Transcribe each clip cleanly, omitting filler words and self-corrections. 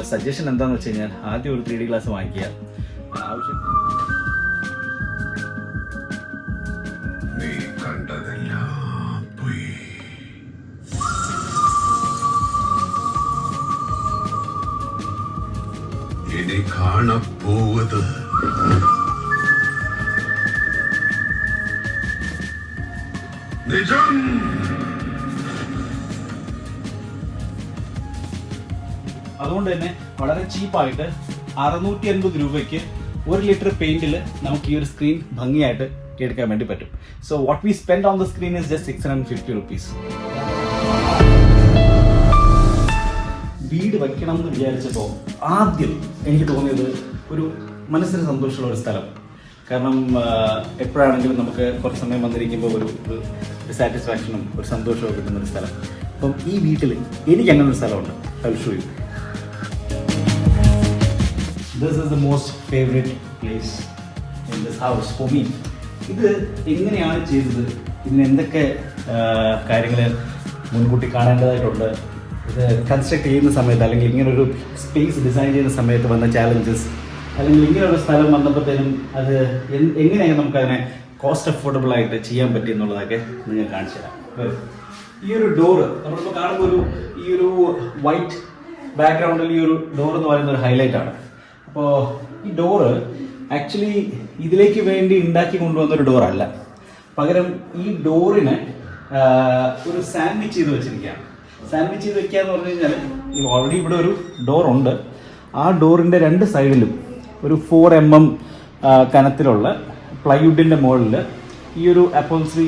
Suggestion എന്താണെന്ന് വെച്ച് കഴിഞ്ഞാൽ ആദ്യം ഒരു 3D ഗ്ലാസ് വാങ്ങിക്കുക. ആവശ്യം നീ കണ്ടതെല്ലാം പോയി. ഇനി കാണപ്പോവത് നിജം. അതുകൊണ്ട് തന്നെ വളരെ ചീപ്പായിട്ട് 680 രൂപയ്ക്ക് 1 ലിറ്റർ പെയിന്റിൽ നമുക്ക് ഈ ഒരു സ്ക്രീൻ ഭംഗിയായിട്ട് എടുക്കാൻ വേണ്ടി പറ്റും. So what we spend on the screen is just 650 rupees. വീട് വയ്ക്കണം എന്ന് വിചാരിച്ചപ്പോൾ ആദ്യം എനിക്ക് തോന്നിയത് ഒരു മനസ്സിന് സന്തോഷമുള്ള ഒരു സ്ഥലം. കാരണം എപ്പോഴാണെങ്കിലും നമുക്ക് കുറച്ച് സമയം വന്നിരിക്കുമ്പോൾ ഒരു സാറ്റിസ്ഫാക്ഷനും ഒരു സന്തോഷവും കിട്ടുന്ന ഒരു സ്ഥലം. അപ്പം ഈ വീട്ടിൽ എനിക്ക് അങ്ങനെ ഒരു സ്ഥലമുണ്ട്. I will show you. This is the most favorite place in this house for me. ഇത് എങ്ങനെയാണ് ചെയ്തത്, ഇതിന് എന്തൊക്കെ കാര്യങ്ങൾ മുൻകൂട്ടി കാണേണ്ടതായിട്ടുണ്ട്, ഇത് കൺസ്ട്രക്ട് ചെയ്യുന്ന സമയത്ത് അല്ലെങ്കിൽ ഇങ്ങനൊരു സ്പേസ് ഡിസൈൻ ചെയ്യുന്ന സമയത്ത് വന്ന ചാലഞ്ചസ്, അല്ലെങ്കിൽ ഇങ്ങനൊരു സ്ഥലം വന്നപ്പോഴത്തേനും അത് എങ്ങനെയാണ് നമുക്കതിനെ കോസ്റ്റ് അഫോർഡബിൾ ആയിട്ട് ചെയ്യാൻ പറ്റും എന്നുള്ളതൊക്കെ നിങ്ങൾ കാണിച്ചു തരാം. ഈ ഒരു ഡോറ് നമ്മളിപ്പോൾ കാണുമ്പോൾ ഈ ഒരു വൈറ്റ് ബാക്ക്ഗ്രൗണ്ടിൽ ഈ ഒരു ഡോർ എന്ന് പറയുന്ന ഒരു ഹൈലൈറ്റ് ആണ്. അപ്പോൾ ഈ ഡോറ് ആക്ച്വലി ഇതിലേക്ക് വേണ്ടി ഉണ്ടാക്കി കൊണ്ടുവന്നൊരു ഡോറല്ല. പകരം ഈ ഡോറിന് ഒരു സാൻഡ്വിച്ച് ചെയ്ത് വെച്ചിരിക്കുകയാണ്. സാൻഡ്വിച്ച് ചെയ്ത് വെക്കുക എന്ന് പറഞ്ഞു കഴിഞ്ഞാൽ ഓൾറെഡി ഇവിടെ ഒരു ഡോറുണ്ട്. ആ ഡോറിൻ്റെ 2 സൈഡിലും ഒരു 4 mm കനത്തിലുള്ള പ്ലൈവുഡിൻ്റെ മുകളിൽ ഈ ഒരു അപ്പോൾസറി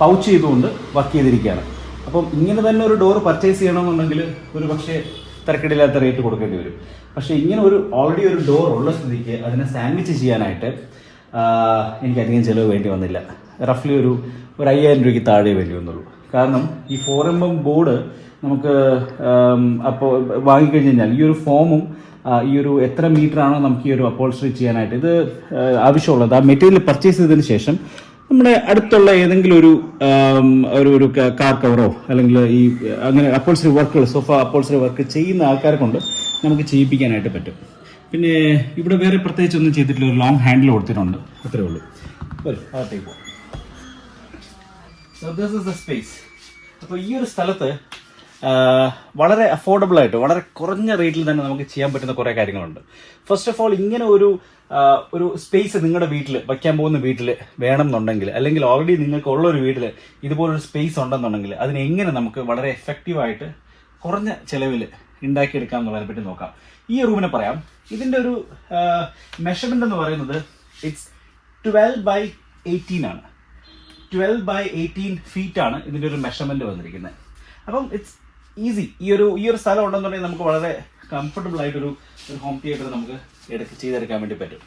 പൗച്ച് ചെയ്തുകൊണ്ട് വർക്ക് ചെയ്തിരിക്കുകയാണ്. അപ്പം ഇങ്ങനെ തന്നെ ഒരു ഡോർ പർച്ചേസ് ചെയ്യണമെന്നുണ്ടെങ്കിൽ ഒരു പക്ഷേ തിരക്കിടില്ലാത്ത റേറ്റ് കൊടുക്കേണ്ടി വരും. പക്ഷേ ഇങ്ങനെ ഒരു ഓൾറെഡി ഒരു ഡോർ ഉള്ള സ്ഥിതിക്ക് അതിനെ സാൻഡ്വിച്ച് ചെയ്യാനായിട്ട് എനിക്കധികം ചിലവ് വേണ്ടി വന്നില്ല. റഫ്ലി ഒരു 5000 രൂപയ്ക്ക് താഴെ വേണ്ടി വന്നുള്ളൂ. കാരണം ഈ 4 mm ബോർഡ് നമുക്ക് അപ്പോൾ വാങ്ങിക്കഴിഞ്ഞ് കഴിഞ്ഞാൽ ഈ ഒരു ഫോമും ഈ ഒരു എത്ര മീറ്റർ ആണോ നമുക്ക് ഈ ഒരു അപ്പോൾസ്റ്ററി ചെയ്യാനായിട്ട് ഇത് ആവശ്യമുള്ളത് ആ മെറ്റീരിയൽ പർച്ചേസ് ചെയ്തതിന് ശേഷം നമ്മുടെ അടുത്തുള്ള ഏതെങ്കിലും ഒരു കാർ കവറോ അല്ലെങ്കിൽ ഈ അങ്ങനെ അപ്പോൾസ്റ്ററി വർക്കുകൾ സോഫ അപ്പോൾസ്റ്ററി വർക്ക് ചെയ്യുന്ന ആൾക്കാരെ കൊണ്ട് നമുക്ക് ചെയ്യിപ്പിക്കാനായിട്ട് പറ്റും. പിന്നെ ഇവിടെ വേറെ പ്രത്യേകിച്ച് ഒന്നും ചെയ്തിട്ടില്ല. ഒരു ലോങ് ഹാൻഡിൽ കൊടുത്തിട്ടുണ്ട്, അത്രേ ഉള്ളൂ. അകത്തേക്ക് പോകാം. So this is the space. അപ്പോൾ ഈ ഒരു സ്ഥലത്ത് വളരെ അഫോർഡബിൾ ആയിട്ട് വളരെ കുറഞ്ഞ റേറ്റിൽ തന്നെ നമുക്ക് ചെയ്യാൻ പറ്റുന്ന കുറേ കാര്യങ്ങളുണ്ട്. ഫസ്റ്റ് ഓഫ് ഓൾ ഇങ്ങനെ ഒരു സ്പേസ് നിങ്ങളുടെ വീട്ടിൽ വയ്ക്കാൻ പോകുന്ന വീട്ടിൽ വേണം എന്നുണ്ടെങ്കിൽ, അല്ലെങ്കിൽ ഓൾറെഡി നിങ്ങൾക്ക് ഉള്ളൊരു വീട്ടിൽ ഇതുപോലൊരു സ്പേസ് ഉണ്ടെന്നുണ്ടെങ്കിൽ അതിനെ എങ്ങനെ നമുക്ക് വളരെ എഫക്റ്റീവായിട്ട് കുറഞ്ഞ ചിലവിൽ ഉണ്ടാക്കിയെടുക്കാം എന്നുള്ളതിനെ പറ്റി നോക്കാം. ഈ റൂമിനെ പറയാം. ഇതിൻ്റെ ഒരു മെഷർമെൻ്റ് എന്ന് പറയുന്നത് ഇറ്റ്സ് 12/18 ആണ്. 12/18 ഫീറ്റ് ആണ് ഇതിൻ്റെ ഒരു മെഷർമെൻറ്റ് വന്നിരിക്കുന്നത്. അപ്പം ഇറ്റ്സ് ഈസി. ഈ ഒരു സ്ഥലം ഉണ്ടെന്നുണ്ടെങ്കിൽ നമുക്ക് വളരെ കംഫർട്ടബിൾ ആയിട്ടൊരു ഹോം തിയേറ്റർ നമുക്ക് ചെയ്തെടുക്കാൻ വേണ്ടി പറ്റും.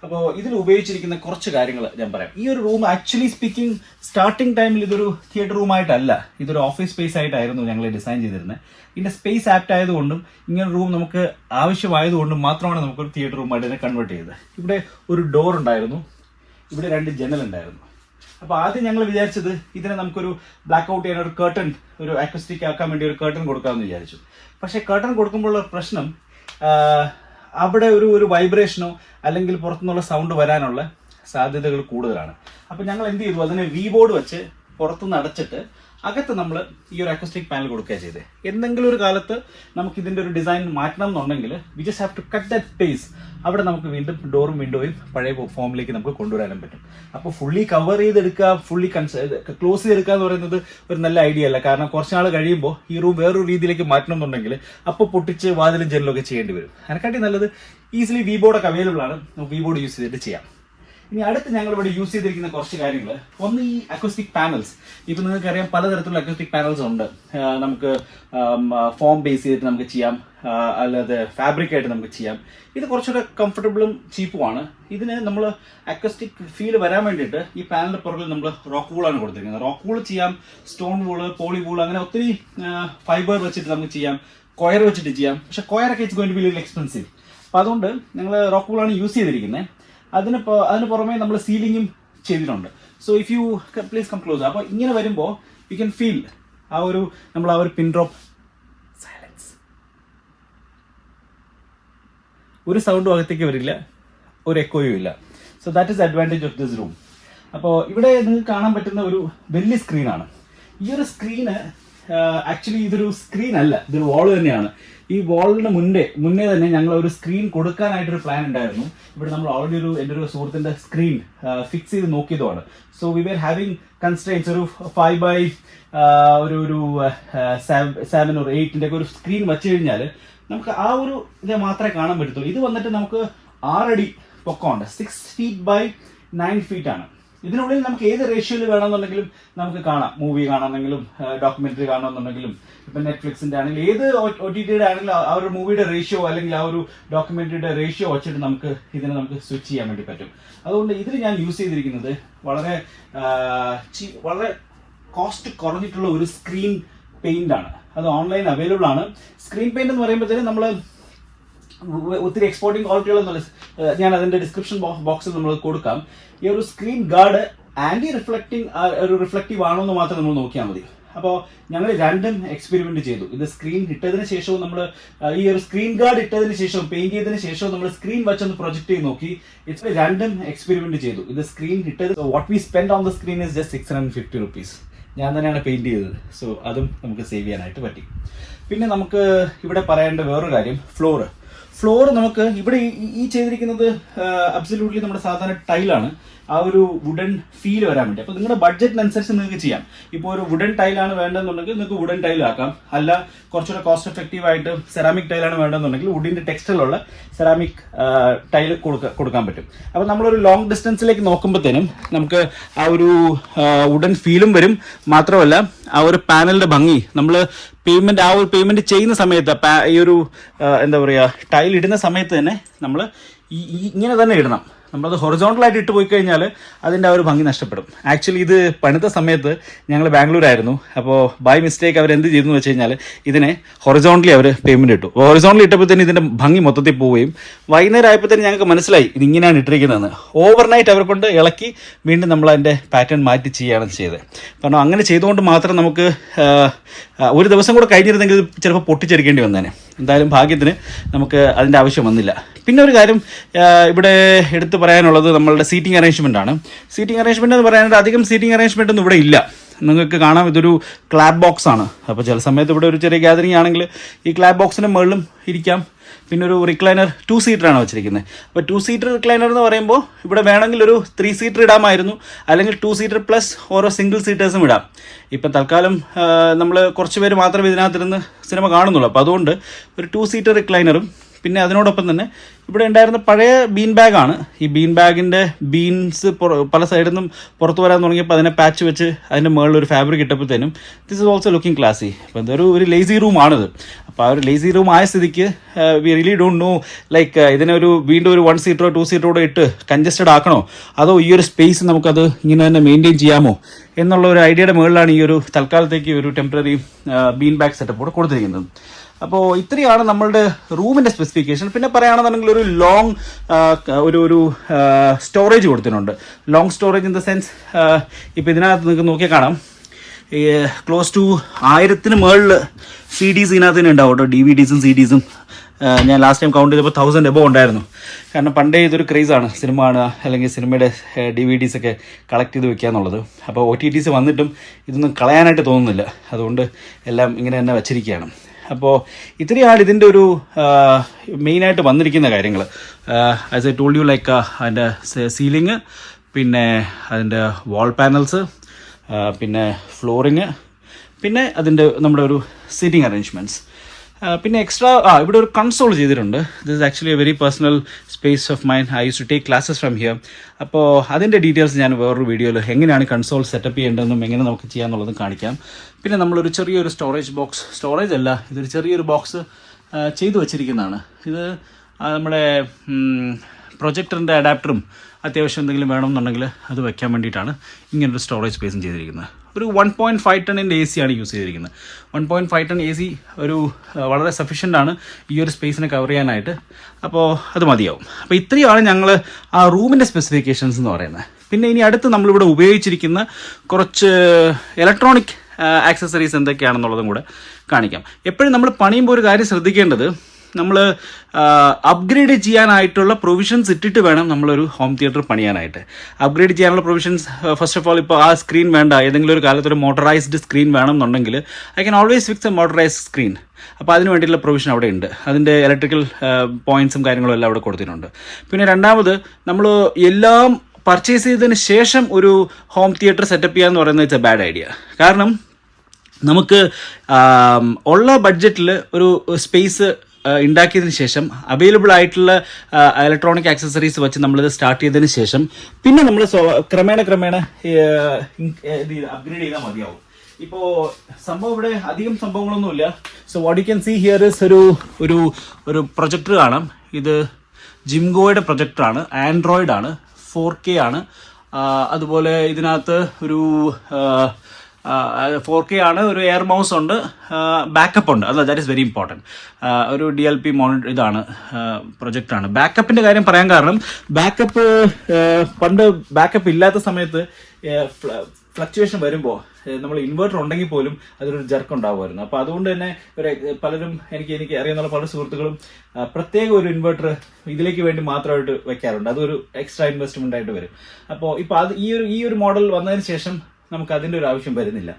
അപ്പോൾ ഇതിൽ ഉപയോഗിച്ചിരിക്കുന്ന കുറച്ച് കാര്യങ്ങൾ ഞാൻ പറയാം. ഈ ഒരു റൂം ആക്ച്വലി സ്പീക്കിംഗ് സ്റ്റാർട്ടിംഗ് ടൈമിൽ ഇതൊരു തിയേറ്റർ റൂമായിട്ടല്ല, ഇതൊരു ഓഫീസ് സ്പേസ് ആയിട്ടായിരുന്നു ഞങ്ങൾ ഡിസൈൻ ചെയ്തിരുന്നത്. ഇതിൻ്റെ സ്പേസ് ആപ്റ്റ് ആയതുകൊണ്ടും ഇങ്ങനെ റൂം നമുക്ക് ആവശ്യമായതുകൊണ്ടും മാത്രമാണ് നമുക്കൊരു തിയേറ്റർ റൂമായിട്ട് ഇതിനെ കൺവേർട്ട് ചെയ്തത്. ഇവിടെ ഒരു ഡോർ ഉണ്ടായിരുന്നു, ഇവിടെ 2 ജനൽ ഉണ്ടായിരുന്നു. അപ്പോൾ ആദ്യം ഞങ്ങൾ വിചാരിച്ചത് ഇതിനെ നമുക്കൊരു ബ്ലാക്ക് ഔട്ട് ചെയ്യാൻ ഒരു കേർട്ടൺ, ഒരു അക്വസ്റ്റിക് ആക്കാൻ വേണ്ടി ഒരു കേർട്ടൺ കൊടുക്കാമെന്ന് വിചാരിച്ചു. പക്ഷേ കേർട്ടൺ കൊടുക്കുമ്പോഴുള്ള പ്രശ്നം അവിടെ ഒരു വൈബ്രേഷനോ അല്ലെങ്കിൽ പുറത്തുനിന്നുള്ള സൗണ്ട് വരാനുള്ള സാധ്യതകൾ കൂടുതലാണ്. അപ്പോൾ ഞങ്ങൾ എന്ത് ചെയ്തു, അതിനെ വി ബോർഡ് വെച്ച് പുറത്തുനിന്ന് അടച്ചിട്ട് അകത്ത് നമ്മൾ ഈ ഒരു അക്വസ്റ്റിക് പാനൽ കൊടുക്കുക ചെയ്തത്. എന്തെങ്കിലും ഒരു കാലത്ത് നമുക്ക് ഇതിൻ്റെ ഒരു ഡിസൈൻ മാറ്റണം എന്നുണ്ടെങ്കിൽ we just have to cut that space. അവിടെ നമുക്ക് വീണ്ടും ഡോറും വിൻഡോയും പഴയ ഫോമിലേക്ക് നമുക്ക് കൊണ്ടുവരാനും പറ്റും. അപ്പോൾ ഫുള്ളി കവർ ചെയ്തെടുക്കുക, ഫുള്ളി ക്ലോസ് ചെയ്തെടുക്കുക എന്ന് പറയുന്നത് ഒരു നല്ല ഐഡിയ അല്ല. കാരണം കുറച്ച് നാൾ കഴിയുമ്പോൾ ഈ റൂം വേറൊരു രീതിയിലേക്ക് മാറ്റണം എന്നുണ്ടെങ്കിൽ അപ്പോൾ പൊട്ടിച്ച് വാതിലും ജനലൊക്കെ ചെയ്യേണ്ടി വരും. അതിനെക്കാട്ടി നല്ലത് ഈസിലി വി ബോർഡൊക്കെ അവൈലബിൾ ആണ്, വി ബോർഡ് യൂസ് ചെയ്തിട്ട് ചെയ്യാം. ഇനി അടുത്ത് ഞങ്ങൾ ഇവിടെ യൂസ് ചെയ്തിരിക്കുന്ന കുറച്ച് കാര്യങ്ങൾ, ഒന്ന് ഈ അക്വസ്റ്റിക് പാനൽസ്. ഇപ്പം നിങ്ങൾക്കറിയാം പലതരത്തിലുള്ള അക്വസ്റ്റിക് പാനൽസ് ഉണ്ട്. നമുക്ക് ഫോം ബേസ് ചെയ്തിട്ട് നമുക്ക് ചെയ്യാം, അല്ലാതെ ഫാബ്രിക് ആയിട്ട് നമുക്ക് ചെയ്യാം. ഇത് കുറച്ചുകൂടെ കംഫർട്ടബിളും ചീപ്പുമാണ്. ഇതിന് നമ്മൾ അക്വസ്റ്റിക് ഫീൽ വരാൻ വേണ്ടിയിട്ട് ഈ പാനലിന്റെ പുറകിൽ നമ്മൾ റോക്ക് വൂളാണ് കൊടുത്തിരിക്കുന്നത്. റോക്ക് വൂൾ ചെയ്യാം, സ്റ്റോൺ വൂള്, പോളി വൂൾ, അങ്ങനെ ഒത്തിരി ഫൈബർ വെച്ചിട്ട് നമുക്ക് ചെയ്യാം, കൊയർ വെച്ചിട്ട് ചെയ്യാം. പക്ഷെ കൊയറൊക്കെ it's going to be little expensive. അപ്പോൾ അതുകൊണ്ട് ഞങ്ങൾ റോക്ക് വൂളാണ് യൂസ് ചെയ്തിരിക്കുന്നത്. അതിന് പുറമെ നമ്മൾ സീലിംഗും ചെയ്തിട്ടുണ്ട്. So if you please come close. അപ്പോൾ ഇങ്ങനെ വരുമ്പോൾ യു ക്യാൻ ഫീൽ നമ്മൾ ആ ഒരു പിൻ ഡ്രോപ്പ് സൈലൻസ്. ഒരു സൗണ്ടും അകത്തേക്ക് വരില്ല, ഒരു എക്കോയും ഇല്ല. So that is advantage of this room. അപ്പോൾ ഇവിടെ നിങ്ങൾക്ക് കാണാൻ പറ്റുന്ന ഒരു വലിയ സ്ക്രീനാണ്. ഈ ഒരു സ്ക്രീന് ആക്ച്വലി ഇതൊരു സ്ക്രീൻ അല്ല, ഇതൊരു വാൾ തന്നെയാണ്. ഈ വാളിന് മുന്നേ തന്നെ ഞങ്ങൾ ഒരു സ്ക്രീൻ കൊടുക്കാനായിട്ടൊരു പ്ലാൻ ഉണ്ടായിരുന്നു. ഇവിടെ നമ്മൾ ഓൾറെഡി എൻ്റെ ഒരു സുഹൃത്തിൻ്റെ സ്ക്രീൻ ഫിക്സ് ചെയ്ത് നോക്കിയതുമാണ്. So we were having constraints. ഒരു 5x ഒരു 7 or 8 ഒരു സ്ക്രീൻ വെച്ച് കഴിഞ്ഞാൽ നമുക്ക് ആ ഒരു ഇത് മാത്രമേ കാണാൻ പറ്റത്തുള്ളൂ. ഇത് വന്നിട്ട് നമുക്ക് 6 അടി പൊക്കമുണ്ട്. 6 feet by 9 feet ആണ്. ഇതിനുള്ളിൽ നമുക്ക് ഏത് റേഷ്യോയിൽ വേണമെന്നുണ്ടെങ്കിലും നമുക്ക് കാണാം. മൂവി കാണണമെങ്കിലും ഡോക്യുമെന്ററി കാണണമെന്നുണ്ടെങ്കിലും ഇപ്പം നെറ്റ്ഫ്ലിക്സിന്റെ ആണെങ്കിലും ഏത് OTT ആണെങ്കിലും ആ ഒരു മൂവിയുടെ റേഷ്യോ അല്ലെങ്കിൽ ആ ഒരു ഡോക്യുമെന്ററിയുടെ റേഷ്യോ വെച്ചിട്ട് നമുക്ക് നമുക്ക് സ്വിച്ച് ചെയ്യാൻ വേണ്ടി പറ്റും. അതുകൊണ്ട് ഇതിൽ ഞാൻ യൂസ് ചെയ്തിരിക്കുന്നത് വളരെ കോസ്റ്റ് കുറഞ്ഞിട്ടുള്ള ഒരു സ്ക്രീൻ പെയിന്റ് ആണ്. അത് ഓൺലൈൻ അവൈലബിൾ ആണ്. സ്ക്രീൻ പെയിന്റ് എന്ന് പറയുമ്പോഴത്തേനും നമ്മൾ ഒത്തിരി എക്സ്പോർട്ടിംഗ് ക്വാളിറ്റികളൊന്നുമില്ല. ഞാൻ അതിന്റെ ഡിസ്ക്രിപ്ഷൻ ബോക്സിൽ നമ്മൾ കൊടുക്കാം. ഈ ഒരു സ്ക്രീൻ ഗാർഡ് ആന്റി റിഫ്ലക്റ്റീവ് ആണോ എന്ന് മാത്രം നമ്മൾ നോക്കിയാൽ മതി. അപ്പോൾ ഞങ്ങൾ രണ്ടും എക്സ്പെരിമെന്റ് ചെയ്തു. ഇത് സ്ക്രീൻ ഇട്ടതിന് ശേഷവും നമ്മൾ ഈ ഒരു സ്ക്രീൻ ഗാർഡ് ഇട്ടതിന് ശേഷവും പെയിന്റ് ചെയ്തതിന് ശേഷവും നമ്മൾ സ്ക്രീൻ വെച്ചൊന്ന് പ്രൊജക്ട് ചെയ്ത് നോക്കി. രണ്ടും എക്സ്പെരിമെന്റ് ചെയ്തു. ഇത് സ്ക്രീൻ ഇട്ടത് what we spend on the screen is just 650 rupees. ഞാൻ തന്നെയാണ് പെയിന്റ് ചെയ്തത്. സോ അതും നമുക്ക് സേവ് ചെയ്യാനായിട്ട് പറ്റി. പിന്നെ നമുക്ക് ഇവിടെ പറയേണ്ട വേറൊരു കാര്യം, ഫ്ലോർ നമുക്ക് ഇവിടെ ഈ ചെയ്തിരിക്കുന്നത് അബ്സല്യൂട്ട്ലി നമ്മുടെ സാധാരണ ടൈലാണ്. ആ ഒരു വുഡൻ ഫീൽ വരാൻ വേണ്ടി. അപ്പോൾ നിങ്ങളുടെ ബഡ്ജറ്റിനനുസരിച്ച് നിങ്ങൾക്ക് ചെയ്യാം. ഇപ്പോൾ ഒരു വുഡൻ ടൈലാണ് വേണ്ടതെന്നുണ്ടെങ്കിൽ നിങ്ങൾക്ക് വുഡൻ ടൈൽ ആക്കാം. അല്ല കുറച്ചുകൂടെ കോസ്റ്റ് എഫക്റ്റീവ് ആയിട്ട് സെറാമിക് ടൈലാണ് വേണ്ടതെന്നുണ്ടെങ്കിൽ വുഡിന്റെ ടെക്സ്റ്റൈലുള്ള സെറാമിക് ടൈൽ കൊടുക്കാൻ പറ്റും. അപ്പോൾ നമ്മളൊരു ലോങ് ഡിസ്റ്റൻസിലേക്ക് നോക്കുമ്പോഴത്തേനും നമുക്ക് ആ ഒരു വുഡൻ ഫീലും വരും. മാത്രമല്ല ആ ഒരു പാനലിന്റെ ഭംഗി നമ്മൾ പേയ്മെന്റ് ചെയ്യുന്ന സമയത്ത് ഈ ഒരു എന്താ പറയുക ടൈൽ ഇടുന്ന സമയത്ത് തന്നെ നമ്മൾ ഇങ്ങനെ തന്നെ ഇടണം. നമ്മളത് ഹൊറിസോണ്ടലായിട്ട് ഇട്ട് പോയി കഴിഞ്ഞാൽ അതിൻ്റെ ആ ഒരു ഭംഗി നഷ്ടപ്പെടും. ആക്ച്വലി ഇത് പണിത സമയത്ത് ഞങ്ങൾ ബാംഗ്ലൂരായിരുന്നു. അപ്പോൾ ബൈ മിസ്റ്റേക്ക് അവർ എന്ത് ചെയ്തെന്ന് വെച്ച് കഴിഞ്ഞാൽ ഇതിനെ ഹൊറിസോണ്ടലി അവർ പേയ്മെന്റ് ഇട്ടു. ഹൊറിസോണ്ടലി ഇട്ടപ്പോഴത്തേന് ഇതിൻ്റെ ഭംഗി മൊത്തത്തിൽ പോവുകയും വൈകുന്നേരം ആയപ്പോഴത്തേന് ഞങ്ങൾക്ക് മനസ്സിലായി ഇതിങ്ങനെയാണ് ഇട്ടിരിക്കുന്നതെന്ന്. ഓവർനൈറ്റ് അവർ കൊണ്ട് ഇളക്കി വീണ്ടും നമ്മൾ അതിൻ്റെ പാറ്റേൺ മാറ്റി ചെയ്യുകയാണ് ചെയ്തത്. കാരണം അങ്ങനെ ചെയ്തുകൊണ്ട് മാത്രം നമുക്ക് ഒരു ദിവസം കൂടെ കഴിഞ്ഞിരുന്നെങ്കിൽ ചിലപ്പോൾ പൊട്ടിച്ചെടുക്കേണ്ടി വന്നേനെ. എന്തായാലും ഭാഗ്യത്തിന് നമുക്ക് അതിൻ്റെ ആവശ്യം വന്നില്ല. പിന്നെ ഒരു കാര്യം ഇവിടെ എടുത്ത് പറയാനുള്ളത് നമ്മളുടെ സീറ്റിംഗ് അറേഞ്ച്മെൻ്റ് ആണ്. സീറ്റിംഗ് അറേഞ്ച്മെൻ്റ് എന്ന് പറയാനായിട്ട് അധികം സീറ്റിംഗ് അറേഞ്ച്മെൻ്റ് ഒന്നും ഇവിടെ ഇല്ല. നിങ്ങൾക്ക് കാണാം ഇതൊരു ക്ലാബ് ബോക്സ് ആണ്. അപ്പോൾ ചില സമയത്ത് ഇവിടെ ഒരു ചെറിയ ഗ്യാതറിംഗ് ആണെങ്കിൽ ഈ ക്ലാബ് ബോക്സിൻ്റെ മുകളിലും ഇരിക്കാം. പിന്നെ ഒരു റിക്ലൈനർ 2 seater ആണ് വെച്ചിരിക്കുന്നത്. അപ്പോൾ 2 seater റിക്ലൈനർ എന്ന് പറയുമ്പോൾ ഇവിടെ വേണമെങ്കിൽ ഒരു 3 seater ഇടാമായിരുന്നു, അല്ലെങ്കിൽ 2 seater പ്ലസ് ഓരോ സിംഗിൾ സീറ്റേഴ്സും ഇടാം. ഇപ്പം തൽക്കാലം നമ്മൾ കുറച്ച് പേര് മാത്രമേ ഇതിനകത്തിരുന്ന് സിനിമ കാണുന്നുള്ളൂ. അപ്പോൾ അതുകൊണ്ട് ഒരു 2 seater റിക്ലൈനറും പിന്നെ അതിനോടൊപ്പം തന്നെ ഇവിടെ ഉണ്ടായിരുന്ന പഴയ ബീൻ ബാഗാണ്. ഈ ബീൻ ബാഗിൻ്റെ ബീൻസ് പല സൈഡിൽ നിന്നും പുറത്തു വരാൻ തുടങ്ങിയപ്പോൾ അതിനെ പാച്ച് വെച്ച് അതിൻ്റെ മുകളിൽ ഒരു ഫാബ്രിക് ഇട്ടപ്പോഴത്തേനും this is also looking classy. അപ്പോൾ ഇതൊരു ലേസി റൂം ആണിത്. അപ്പോൾ ആ ഒരു ലേസി റൂം ആയ സ്ഥിതിക്ക് V really don't know like ഇതിനൊരു വീണ്ടും ഒരു 1 seater 2 seater കൂടെ ഇട്ട് കൺജസ്റ്റഡ് ആക്കണോ, അതോ ഈ ഒരു സ്പേസ് നമുക്കത് ഇങ്ങനെ തന്നെ മെയിൻറ്റെയിൻ ചെയ്യാമോ എന്നുള്ള ഒരു ഐഡിയയുടെ മുകളിലാണ് ഈ ഒരു തൽക്കാലത്തേക്ക് ഒരു ടെമ്പററി ബീൻ ബാഗ് സെറ്റപ്പ് കൂടെ കൊടുത്തിരിക്കുന്നത്. അപ്പോൾ ഇത്രയാണ് നമ്മളുടെ റൂമിൻ്റെ സ്പെസിഫിക്കേഷൻ. പിന്നെ പറയുകയാണെന്നുണ്ടെങ്കിൽ ഒരു ലോങ് ഒരു സ്റ്റോറേജ് കൊടുത്തിട്ടുണ്ട്. Long storage in the sense ഇപ്പോൾ ഇതിനകത്ത് നിങ്ങൾക്ക് നോക്കിയാൽ കാണാം ക്ലോസ് ടു 1000 മുകളിൽ CDs ഇതിനകത്ത് തന്നെ ഉണ്ടാവും കേട്ടോ. DVDസും CDസും ഞാൻ ലാസ്റ്റ് ടൈം കൗണ്ട് ചെയ്തപ്പോൾ 1000 above ഉണ്ടായിരുന്നു. കാരണം പണ്ടേ ഇതൊരു ക്രേസാണ് സിനിമ കാണുക അല്ലെങ്കിൽ സിനിമയുടെ DVDs ഒക്കെ കളക്ട് ചെയ്ത് വെക്കുക എന്നുള്ളത്. അപ്പോൾ OTTs വന്നിട്ടും ഇതൊന്നും കളയാനായിട്ട് തോന്നുന്നില്ല. അതുകൊണ്ട് എല്ലാം ഇങ്ങനെ തന്നെ വച്ചിരിക്കുകയാണ്. അപ്പോൾ ഇത്രയാണ് ഇതിൻ്റെ ഒരു മെയിനായിട്ട് വന്നിരിക്കുന്ന കാര്യങ്ങൾ. As I told you like അതിൻ്റെ സീലിംഗ്, പിന്നെ അതിൻ്റെ വാൾ പാനൽസ്, പിന്നെ ഫ്ലോറിങ്, പിന്നെ അതിൻ്റെ നമ്മുടെ ഒരു സീറ്റിംഗ് അറേഞ്ച്മെൻറ്റ്സ്, പിന്നെ എക്സ്ട്രാ ഇവിടെ ഒരു കൺസോൾ ചെയ്തിട്ടുണ്ട്. This is actually a very personal space of mind. I use to take classes from here. അപ്പോൾ അതിൻ്റെ ഡീറ്റെയിൽസ് ഞാൻ വേറൊരു വീഡിയോയിൽ എങ്ങനെയാണ് കൺസോൾ സെറ്റപ്പ് ചെയ്യേണ്ടതെന്നും എങ്ങനെ നമുക്ക് ചെയ്യാമെന്നുള്ളതും കാണിക്കാം. പിന്നെ നമ്മളൊരു ചെറിയൊരു സ്റ്റോറേജ് അല്ല, ഇതൊരു ചെറിയൊരു ബോക്സ് ചെയ്തു വച്ചിരിക്കുന്നതാണ്. ഇത് നമ്മുടെ പ്രൊജക്ടറിൻ്റെ അഡാപ്റ്ററും അത്യാവശ്യം എന്തെങ്കിലും വേണമെന്നുണ്ടെങ്കിൽ അത് വയ്ക്കാൻ വേണ്ടിയിട്ടാണ് ഇങ്ങനൊരു സ്റ്റോറേജ് സ്പേസും ചെയ്തിരിക്കുന്നത്. ഒരു 1.5 ടണ്ണിൻ്റെ AC ആണ് യൂസ് ചെയ്തിരിക്കുന്നത്. 1.5 ടൺ AC ഒരു വളരെ സഫീഷ്യൻ്റ് ആണ് ഈ ഒരു സ്പേസിനെ കവർ ചെയ്യാനായിട്ട്. അപ്പോൾ അത് മതിയാവും. അപ്പോൾ ഇത്രയാണ് ഞങ്ങൾ ആ റൂമിൻ്റെ സ്പെസിഫിക്കേഷൻസ് എന്ന് പറയുന്നത്. പിന്നെ ഇനി അടുത്ത് നമ്മളിവിടെ ഉപയോഗിച്ചിരിക്കുന്ന കുറച്ച് ഇലക്ട്രോണിക് ആക്സസറീസ് എന്തൊക്കെയാണെന്നുള്ളതും കൂടെ കാണിക്കാം. എപ്പോഴും നമ്മൾ പണിയുമ്പോൾ ഒരു കാര്യം ശ്രദ്ധിക്കേണ്ടത്, നമ്മൾ അപ്ഗ്രേഡ് ചെയ്യാനായിട്ടുള്ള പ്രൊവിഷൻസ് ഇട്ടിട്ട് വേണം നമ്മളൊരു ഹോം തിയേറ്റർ പണിയാനായിട്ട്. അപ്ഗ്രേഡ് ചെയ്യാനുള്ള പ്രൊവിഷൻസ് ഫസ്റ്റ് ഓഫ് ഓൾ ഇപ്പോൾ ആ സ്ക്രീൻ വേണ്ട, ഏതെങ്കിലും ഒരു കാലത്ത് ഒരു മോട്ടറൈസ്ഡ് സ്ക്രീൻ വേണമെന്നുണ്ടെങ്കിൽ I can always fix A motorised screen. അപ്പോൾ അതിന് വേണ്ടിയിട്ടുള്ള പ്രൊവിഷൻ അവിടെ ഉണ്ട്. അതിൻ്റെ ഇലക്ട്രിക്കൽ പോയിൻറ്റ്സും കാര്യങ്ങളും എല്ലാം അവിടെ കൊടുത്തിട്ടുണ്ട്. പിന്നെ രണ്ടാമത് നമ്മൾ എല്ലാം പർച്ചേസ് ചെയ്തതിന് ശേഷം ഒരു ഹോം തിയേറ്റർ സെറ്റപ്പ് ചെയ്യുക എന്ന് പറയുന്നത് ഇറ്റ്സ് എ ബാഡ് ഐഡിയ. കാരണം നമുക്ക് ഉള്ള ബഡ്ജറ്റിൽ ഒരു സ്പേസ് ഉണ്ടാക്കിയതിന് ശേഷം അവൈലബിൾ ആയിട്ടുള്ള ഇലക്ട്രോണിക് ആക്സസറീസ് വെച്ച് നമ്മളിത് സ്റ്റാർട്ട് ചെയ്തതിന് ശേഷം പിന്നെ നമ്മൾ ക്രമേണ അപ്ഗ്രേഡ് ചെയ്താൽ മതിയാവും. ഇപ്പോൾ സംഭവം ഇവിടെ അധികം സംഭവങ്ങളൊന്നുമില്ല. So what you can see here is ഒരു പ്രൊജക്ടർ കാണാം. ഇത് ജിംഗോയുടെ പ്രൊജക്ടറാണ്, ആൻഡ്രോയിഡ് ആണ്, 4K ആണ്. അതുപോലെ ഇതിനകത്ത് ഒരു 4K ആണ്, ഒരു എയർ മൗസ് ഉണ്ട്, ബാക്കപ്പ് ഉണ്ട്. That is very important. ഒരു DLP മോണിറ്റർ ഇതാണ്, പ്രൊജക്റ്റാണ്. ബാക്കപ്പിൻ്റെ കാര്യം പറയാൻ കാരണം പണ്ട് ബാക്കപ്പ് ഇല്ലാത്ത സമയത്ത് ഫ്ലക്ച്വേഷൻ വരുമ്പോൾ നമ്മൾ ഇൻവേർട്ടർ ഉണ്ടെങ്കിൽ പോലും അതിലൊരു ജർക്ക് ഉണ്ടാവുമായിരുന്നു. അപ്പോൾ അതുകൊണ്ട് തന്നെ പലരും എനിക്ക് അറിയാവുന്ന പല സുഹൃത്തുക്കളും പ്രത്യേക ഒരു ഇൻവേർട്ടർ ഇതിലേക്ക് വേണ്ടി മാത്രമായിട്ട് വെക്കാറുണ്ട്. അതൊരു എക്സ്ട്രാ ഇൻവെസ്റ്റ്മെന്റ് ആയിട്ട് വരും. അപ്പോൾ ഇപ്പോൾ അത് ഈ ഒരു മോഡൽ വന്നതിന് ശേഷം നമുക്ക് അതിൻ്റെ ഒരു ആവശ്യം വരുന്നില്ല.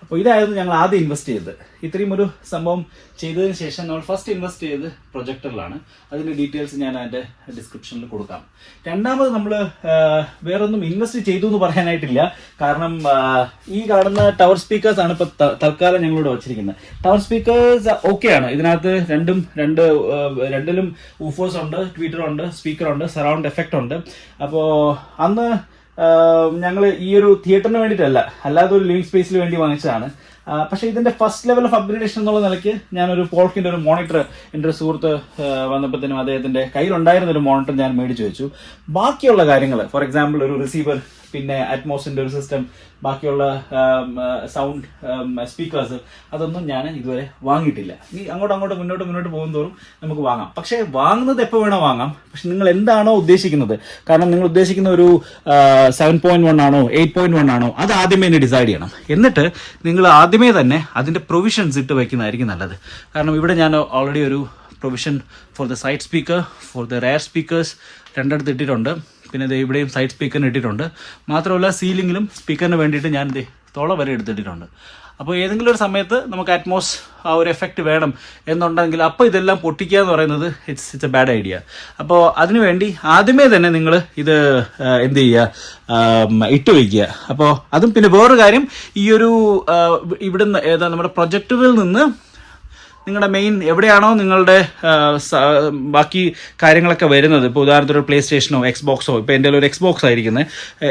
അപ്പോൾ ഇതായിരുന്നു ഞങ്ങൾ ആദ്യം ഇൻവെസ്റ്റ് ചെയ്തത്. ഇത്രയും ഒരു സംഭവം ചെയ്തതിന് ശേഷം നമ്മൾ ഫസ്റ്റ് ഇൻവെസ്റ്റ് ചെയ്ത് പ്രൊജക്ടറിലാണ്. അതിൻ്റെ ഡീറ്റെയിൽസ് ഞാൻ അതിൻ്റെ ഡിസ്ക്രിപ്ഷനിൽ കൊടുക്കാം. രണ്ടാമത് നമ്മൾ വേറൊന്നും ഇൻവെസ്റ്റ് ചെയ്തു എന്ന് പറയാനായിട്ടില്ല. കാരണം ഈ കാണുന്ന ടവർ സ്പീക്കേഴ്സ് ആണ് ഇപ്പോൾ തൽക്കാലം ഞങ്ങളിവിടെ വച്ചിരിക്കുന്നത്. ടവർ സ്പീക്കേഴ്സ് ഓക്കെ ആണ്. ഇതിനകത്ത് രണ്ടിലും ഊഫേഴ്സ് ഉണ്ട്, ട്വീറ്റർ ഉണ്ട്, സ്പീക്കർ ഉണ്ട്, സറൗണ്ട് എഫക്റ്റ് ഉണ്ട്. അപ്പോൾ അന്ന് ഞങ്ങൾ ഈ ഒരു തിയേറ്ററിന് വേണ്ടിയിട്ടല്ല, അല്ലാതെ ഒരു ലിവിംഗ് സ്പേസിന് വേണ്ടി വാങ്ങിച്ചതാണ്. പക്ഷേ ഇതിന്റെ ഫസ്റ്റ് ലെവൽ ഓഫ് അപ്ഗ്രേഡേഷൻ എന്നുള്ള നിലയ്ക്ക് ഞാനൊരു പോൾക്കിന്റെ ഒരു മോണിറ്റർ എൻ്റെ ഒരു സുഹൃത്ത് വന്നപ്പോഴത്തേനും അദ്ദേഹത്തിന്റെ കയ്യിലുണ്ടായിരുന്ന ഒരു മോണിറ്റർ ഞാൻ മേടിച്ചു വെച്ചു. ബാക്കിയുള്ള കാര്യങ്ങൾ, ഫോർ എക്സാമ്പിൾ ഒരു റിസീവർ, പിന്നെ അറ്റ്മോസിന്റെ ഒരു സിസ്റ്റം, ബാക്കിയുള്ള സൗണ്ട് സ്പീക്കേഴ്സ്, അതൊന്നും ഞാൻ ഇതുവരെ വാങ്ങിയിട്ടില്ല. ഈ അങ്ങോട്ട് മുന്നോട്ട് പോകും തോറും നമുക്ക് വാങ്ങാം. പക്ഷേ വാങ്ങുന്നത് എപ്പോൾ വേണോ വാങ്ങാം. പക്ഷെ നിങ്ങൾ എന്താണോ ഉദ്ദേശിക്കുന്നത്, കാരണം നിങ്ങൾ ഉദ്ദേശിക്കുന്ന ഒരു 7.1 ആണോ 8.1 ആണോ, അത് ആദ്യമേ തന്നെ ഡിസൈഡ് ചെയ്യണം. എന്നിട്ട് നിങ്ങൾ ആദ്യമേ തന്നെ അതിന്റെ പ്രൊവിഷൻസ് ഇട്ട് വയ്ക്കുന്നതായിരിക്കും നല്ലത്. കാരണം ഇവിടെ ഞാൻ ഓൾറെഡി ഒരു provision for the side speaker, for the rear speakers രണ്ടിടത്ത് ഇട്ടിട്ടുണ്ട്. പിന്നെ ഇവിടെയും സൈഡ് സ്പീക്കറിന് ഇട്ടിട്ടുണ്ട്. മാത്രമല്ല സീലിംഗിലും സ്പീക്കറിന് വേണ്ടിയിട്ട് ഞാൻ തോള വരെ എടുത്തിട്ടിട്ടുണ്ട്. അപ്പോൾ ഏതെങ്കിലും ഒരു സമയത്ത് നമുക്ക് അറ്റ്മോസ് ആ ഒരു എഫക്റ്റ് വേണം എന്നുണ്ടെങ്കിൽ അപ്പോൾ ഇതെല്ലാം പൊട്ടിക്കുക എന്ന് പറയുന്നത് ഇറ്റ്സ് എ ബാഡ് ഐഡിയ. അപ്പോൾ അതിനുവേണ്ടി ആദ്യമേ തന്നെ നിങ്ങൾ ഇത് എന്ത് ചെയ്യുക, ഇട്ട് വയ്ക്കുക. അപ്പോൾ അതും പിന്നെ വേറൊരു കാര്യം, ഈ ഒരു ഇവിടുന്ന് നമ്മുടെ പ്രൊജക്ടറിൽ നിന്ന് നിങ്ങളുടെ മെയിൻ എവിടെയാണോ നിങ്ങളുടെ ബാക്കി കാര്യങ്ങളൊക്കെ വരുന്നത്, ഇപ്പോൾ ഉദാഹരണത്തിന് ഒരു പ്ലേ സ്റ്റേഷനോ എക്സ്ബോക്സോ, ഇപ്പോൾ എൻ്റെ ഒരു എക്സ്ബോക്സ് ആയിരിക്കുന്നത്,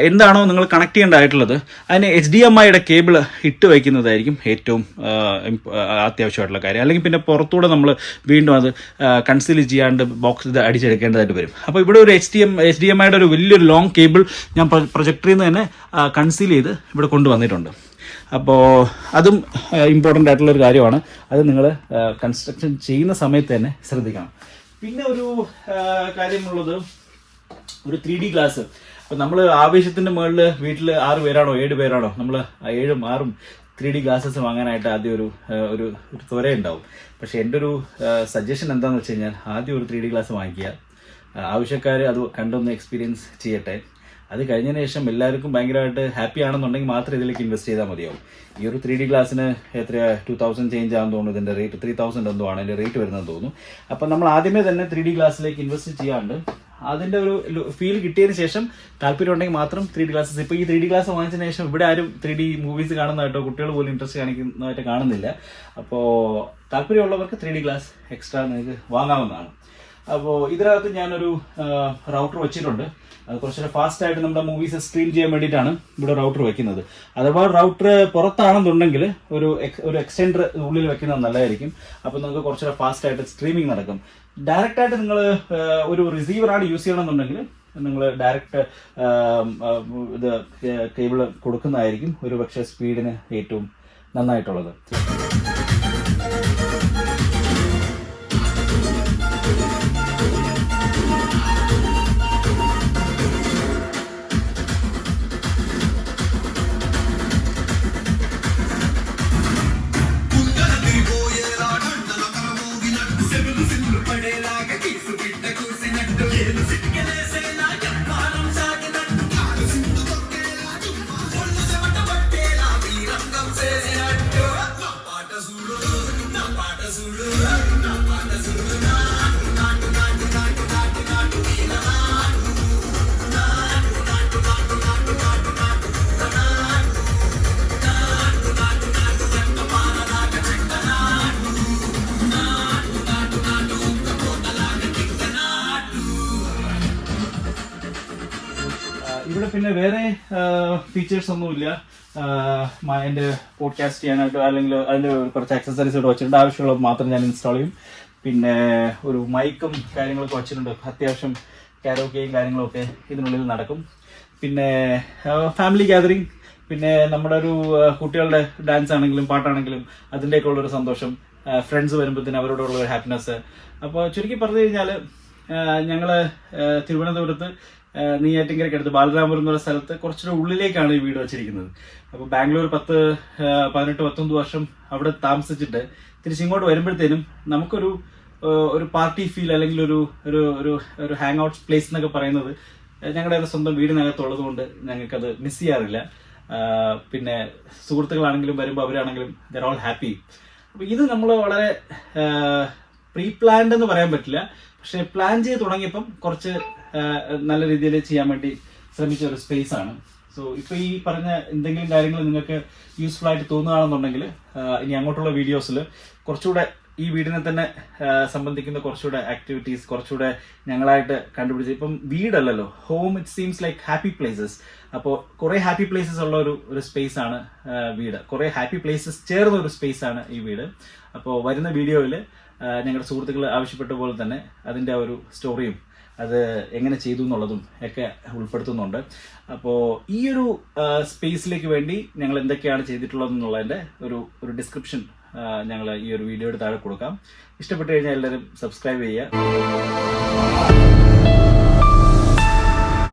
എന്താണോ നിങ്ങൾ കണക്ട് ചെയ്യേണ്ടതായിട്ടുള്ളത് അതിന് HDMIയുടെ കേബിൾ ഇട്ട് വയ്ക്കുന്നതായിരിക്കും ഏറ്റവും അത്യാവശ്യമായിട്ടുള്ള കാര്യം. അല്ലെങ്കിൽ പിന്നെ പുറത്തൂടെ നമ്മൾ വീണ്ടും അത് കൺസീൽ ചെയ്യാണ്ട് ബോക്സ് ഇത് അടിച്ചെടുക്കേണ്ടതായിട്ട് വരും. അപ്പോൾ ഇവിടെ ഒരു HDMIയുടെ ഒരു വലിയൊരു ലോങ് കേബിൾ ഞാൻ പ്രൊജക്ടറിൽ നിന്ന് തന്നെ കൺസീൽ ചെയ്ത് ഇവിടെ കൊണ്ടുവന്നിട്ടുണ്ട്. അപ്പോൾ അതും ഇമ്പോർട്ടൻ്റ് ആയിട്ടുള്ളൊരു കാര്യമാണ്. അത് നിങ്ങൾ കൺസ്ട്രക്ഷൻ ചെയ്യുന്ന സമയത്ത് തന്നെ ശ്രദ്ധിക്കണം. പിന്നെ ഒരു കാര്യമുള്ളത് ഒരു 3D ഗ്ലാസ്. അപ്പോൾ നമ്മൾ ആവേശത്തിൻ്റെ മുകളിൽ വീട്ടിൽ 6 പേരാണോ 7 പേരാണോ, നമ്മൾ 7ഉം 6ഉം 3D ഗ്ലാസസ് വാങ്ങാനായിട്ട് ആദ്യം ഒരു ത്വരയുണ്ടാവും. പക്ഷേ എൻ്റെ ഒരു സജഷൻ എന്താണെന്ന് വെച്ച് കഴിഞ്ഞാൽ ആദ്യം ഒരു 3D ഗ്ലാസ് വാങ്ങിക്കുക. ആവശ്യക്കാർ അത് കണ്ടൊന്ന് എക്സ്പീരിയൻസ് ചെയ്യട്ടെ. അത് കഴിഞ്ഞതിന് ശേഷം എല്ലാവർക്കും ഭയങ്കരമായിട്ട് ഹാപ്പി ആണെന്നുണ്ടെങ്കിൽ മാത്രം ഇതിലേക്ക് ഇൻവെസ്റ്റ് ചെയ്താൽ മതിയാവും. ഈ ഒരു 3D ഗ്ലാസിന് എത്ര 2000 ചേഞ്ച് ആണെന്ന് തോന്നുന്നു. ഇതിൻ്റെ റേറ്റ് 3000 എന്തോ ആണ് ഇതിൻ്റെ റേറ്റ് വരുന്നതെന്ന് തോന്നുന്നു. അപ്പം നമ്മൾ ആദ്യമേ തന്നെ 3D ഗ്ലാസ്സിലേക്ക് ഇൻവെസ്റ്റ് ചെയ്യാണ്ട് അതിൻ്റെ ഒരു ഫീൽ കിട്ടിയതിന് ശേഷം താല്പര്യം ഉണ്ടെങ്കിൽ മാത്രം 3D ഗ്ലാസസ്. ഇപ്പോൾ ഈ 3D ഗ്ലാസ് വാങ്ങിച്ചതിന് ശേഷം ഇവിടെ ആരും 3D മൂവീസ് കാണുന്നതായിട്ടോ കുട്ടികൾ പോലും ഇൻട്രസ്റ്റ് കാണിക്കുന്നതായിട്ട് കാണുന്നില്ല. അപ്പോൾ താല്പര്യമുള്ളവർക്ക് 3D ഗ്ലാസ് എക്സ്ട്രാ നിങ്ങൾക്ക് വാങ്ങാവുന്നതാണ്. അപ്പോൾ ഇതിനകത്ത് ഞാനൊരു റൗട്ടർ വെച്ചിട്ടുണ്ട്. അത് കുറച്ചുകൂടെ ഫാസ്റ്റ് ആയിട്ട് നമ്മുടെ മൂവീസ് സ്ട്രീം ചെയ്യാൻ വേണ്ടിയിട്ടാണ് ഇവിടെ റൗട്ടർ വെക്കുന്നത്. അഥവാ റൗട്ടർ പുറത്താണെന്നുണ്ടെങ്കിൽ ഒരു എക്സ്റ്റെൻഡർ ഉള്ളിൽ വെക്കുന്നത് നല്ലതായിരിക്കും. അപ്പോൾ നമുക്ക് കുറച്ചുകൂടെ ഫാസ്റ്റ് ആയിട്ട് സ്ട്രീമിംഗ് നടക്കും. ഡയറക്റ്റ് ആയിട്ട് നിങ്ങൾ ഒരു റിസീവറാണ് യൂസ് ചെയ്യണമെന്നുണ്ടെങ്കിൽ നിങ്ങൾ ഡയറക്റ്റ് ഇത് കേബിൾ കൊടുക്കുന്നതായിരിക്കും ഒരു പക്ഷേ സ്പീഡിന് ഏറ്റവും നന്നായിട്ടുള്ളത്. Simple പിന്നെ വേറെ ഫീച്ചേഴ്സ് ഒന്നുമില്ല. എൻ്റെ പോഡ്കാസ്റ്റ് ചെയ്യാനായിട്ട് അല്ലെങ്കിൽ അതിൻ്റെ കുറച്ച് ആക്സസറീസ് ഇവിടെ വെച്ചിട്ടുണ്ട്. ആവശ്യമുള്ളത് മാത്രം ഞാൻ ഇൻസ്റ്റാൾ ചെയ്യും. പിന്നെ ഒരു മൈക്കും കാര്യങ്ങളൊക്കെ വെച്ചിട്ടുണ്ട്. അത്യാവശ്യം കാരോക്കെയും കാര്യങ്ങളൊക്കെ ഇതിനുള്ളിൽ നടക്കും. പിന്നെ ഫാമിലി ഗ്യാതറിങ്, പിന്നെ നമ്മുടെ ഒരു കുട്ടികളുടെ ഡാൻസ് ആണെങ്കിലും പാട്ടാണെങ്കിലും അതിൻ്റെയൊക്കെ ഉള്ളൊരു സന്തോഷം, ഫ്രണ്ട്സ് വരുമ്പോഴത്തേന് അവരോടുള്ള ഒരു ഹാപ്പിനെസ്. അപ്പോൾ ചുരുക്കി പറഞ്ഞു കഴിഞ്ഞാൽ ഞങ്ങൾ തിരുവനന്തപുരത്ത് നെയ്യാറ്റിൻകരയ്ക്കടുത്ത് ബാലരാമപുരം എന്നുള്ള സ്ഥലത്ത് കുറച്ചുകൂടെ ഉള്ളിലേക്കാണ് ഈ വീട് വെച്ചിരിക്കുന്നത്. അപ്പോൾ ബാംഗ്ലൂർ 18-19 വർഷം അവിടെ താമസിച്ചിട്ട് തിരിച്ചിങ്ങോട്ട് വരുമ്പോഴത്തേനും നമുക്കൊരു ഒരു പാർട്ടി ഫീൽ അല്ലെങ്കിൽ ഒരു ഒരു ഒരു ഒരു ഹാങ് ഔട്ട് പ്ലേസ് എന്നൊക്കെ പറയുന്നത് ഞങ്ങളുടെ സ്വന്തം വീടിനകത്തുള്ളത് കൊണ്ട് ഞങ്ങൾക്കത് മിസ് ചെയ്യാറില്ല. പിന്നെ സുഹൃത്തുക്കളാണെങ്കിലും വരുമ്പോൾ അവരാണെങ്കിലും ദർ ഓൾ ഹാപ്പി. അപ്പോൾ ഇത് നമ്മൾ വളരെ പ്രീ പ്ലാൻഡ് എന്ന് പറയാൻ പറ്റില്ല, പക്ഷെ പ്ലാൻ ചെയ്ത് തുടങ്ങിയപ്പം കുറച്ച് നല്ല രീതിയിൽ ചെയ്യാൻ വേണ്ടി ശ്രമിച്ച ഒരു സ്പേസ് ആണ്. സോ ഇപ്പോൾ ഈ പറഞ്ഞ എന്തെങ്കിലും കാര്യങ്ങൾ നിങ്ങൾക്ക് യൂസ്ഫുൾ ആയിട്ട് തോന്നുകയാണെന്നുണ്ടെങ്കിൽ ഇനി അങ്ങോട്ടുള്ള വീഡിയോസിൽ കുറച്ചുകൂടെ ഈ വീടിനെ തന്നെ സംബന്ധിക്കുന്ന കുറച്ചുകൂടെ ആക്ടിവിറ്റീസ് കുറച്ചുകൂടെ ഞങ്ങളായിട്ട് കണ്ടുപിടിച്ച്, ഇപ്പം വീടല്ലല്ലോ, home it seems like happy places. അപ്പോൾ കുറേ ഹാപ്പി പ്ലേസസ് ഉള്ള ഒരു സ്പേസ് ആണ് വീട്. കുറേ ഹാപ്പി പ്ലേസസ് ചേർന്ന ഒരു സ്പേസ് ആണ് ഈ വീട്. അപ്പോൾ വരുന്ന വീഡിയോയിൽ ഞങ്ങളുടെ സുഹൃത്തുക്കൾ ആവശ്യപ്പെട്ട പോലെ തന്നെ അതിൻ്റെ ഒരു സ്റ്റോറിയും അത് എങ്ങനെ ചെയ്തു എന്നുള്ളതും ഒക്കെ ഉൾപ്പെടുത്തുന്നുണ്ട്. അപ്പോൾ ഈ ഒരു സ്പേസിലേക്ക് വേണ്ടി ഞങ്ങൾ എന്തൊക്കെയാണ് ചെയ്തിട്ടുള്ളതെന്നുള്ളതിൻ്റെ ഒരു ഡിസ്ക്രിപ്ഷൻ ഞങ്ങൾ ഈ ഒരു വീഡിയോയുടെ താഴെ കൊടുക്കാം. ഇഷ്ടപ്പെട്ട് കഴിഞ്ഞാൽ എല്ലാവരും സബ്സ്ക്രൈബ് ചെയ്യുക.